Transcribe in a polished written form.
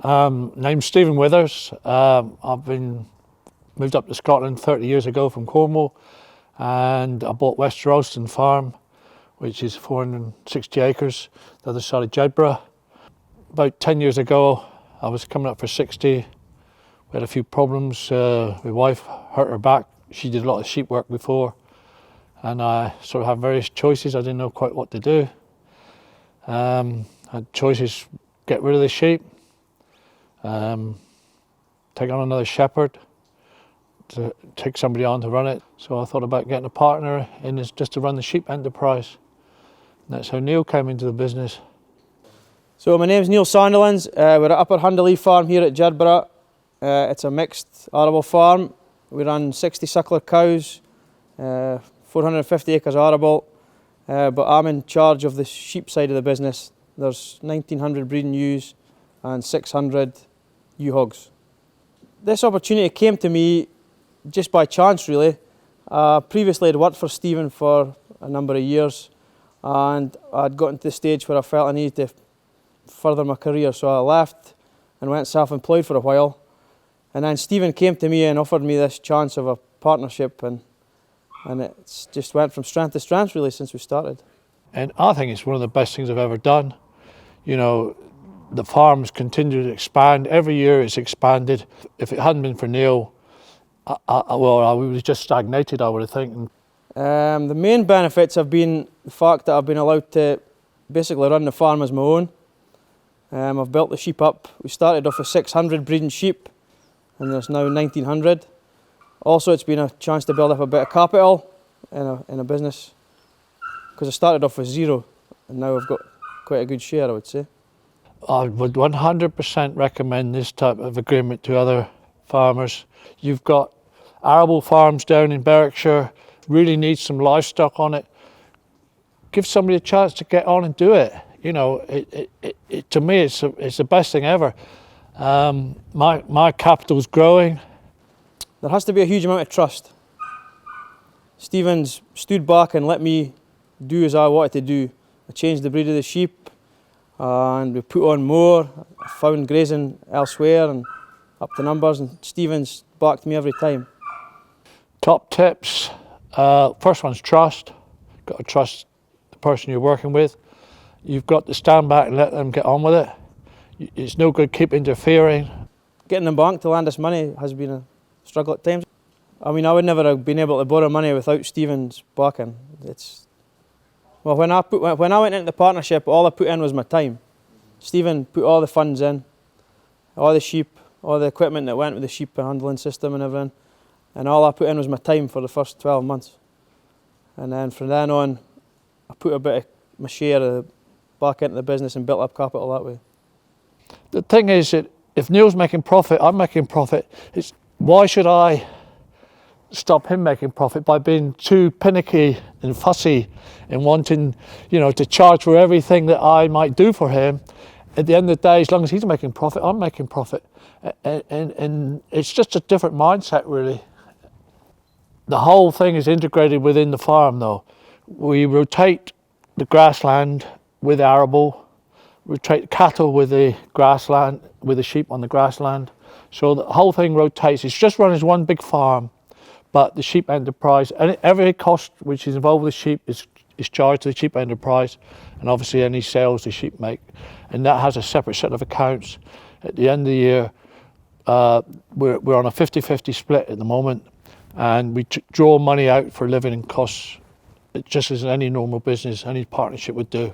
Name's Stephen Withers. I've been moved up to Scotland 30 years ago from Cornwall, and I bought West Royston Farm, which is 460 acres, the other side of Jedburgh. About 10 years ago, I was coming up for 60. We had a few problems. My wife hurt her back. She did a lot of sheep work before, and I sort of had various choices. I didn't know quite what to do. I had choices: get rid of the sheep, take on another shepherd, to take somebody on to run it. So I thought about getting a partner in this just to run the sheep enterprise. And that's how Neil came into the business. So my name's Neil Sandilands. We're at Upper Hundalee Farm here at Jedburgh. It's a mixed arable farm. We run 60 suckler cows, 450 acres arable, but I'm in charge of the sheep side of the business. There's 1,900 breeding ewes and 600 ewe hogs. This opportunity came to me just by chance, really. Previously I'd worked for Stephen for a number of years, and I'd gotten to the stage where I felt I needed to further my career, so I left and went self-employed for a while. And then Stephen came to me and offered me this chance of a partnership, and it's just went from strength to strength really since we started. And I think it's one of the best things I've ever done. You know, the farm's continued to expand. Every year it's expanded. If it hadn't been for Neil, I would have just stagnated, I would have think. The main benefits have been the fact that I've been allowed to basically run the farm as my own. I've built the sheep up. We started off with 600 breeding sheep, and there's now 1,900. Also, it's been a chance to build up a bit of capital in a business, because I started off with zero, and now I've got quite a good share, I would say. I would 100% recommend this type of agreement to other farmers. You've got arable farms down in Berwickshire, really need some livestock on it. Give somebody a chance to get on and do it. You know, to me, it's the best thing ever. My capital's growing. There has to be a huge amount of trust. Stephen's stood back and let me do as I wanted to do. I changed the breed of the sheep, and we put on more. I found grazing elsewhere and up the numbers, and Stephen's backed me every time. Top tips. First one's trust. Got to trust the person you're working with. You've got to stand back and let them get on with it. It's no good keep interfering. Getting the bank to lend us money has been a struggle at times. I mean, I would never have been able to borrow money without Stephen's backing. Well, when I went into the partnership, all I put in was my time. Stephen put all the funds in, all the sheep, all the equipment that went with the sheep and handling system and everything, and all I put in was my time for the first 12 months. And then from then on, I put a bit of my share back into the business and built up capital that way. The thing is that if Neil's making profit, I'm making profit. Why should I stop him making profit by being too pinicky and fussy and wanting, to charge for everything that I might do for him? At the end of the day, as long as he's making profit, I'm making profit. And it's just a different mindset, really. The whole thing is integrated within the farm, though. We rotate the grassland with arable, rotate cattle with the grassland, with the sheep on the grassland. So the whole thing rotates. It's just run as one big farm, but the sheep enterprise, and every cost which is involved with the sheep is charged to the sheep enterprise, and obviously any sales the sheep make. And that has a separate set of accounts. At the end of the year, we're on a 50-50 split at the moment, and we draw money out for living and costs, just as any normal business, any partnership would do.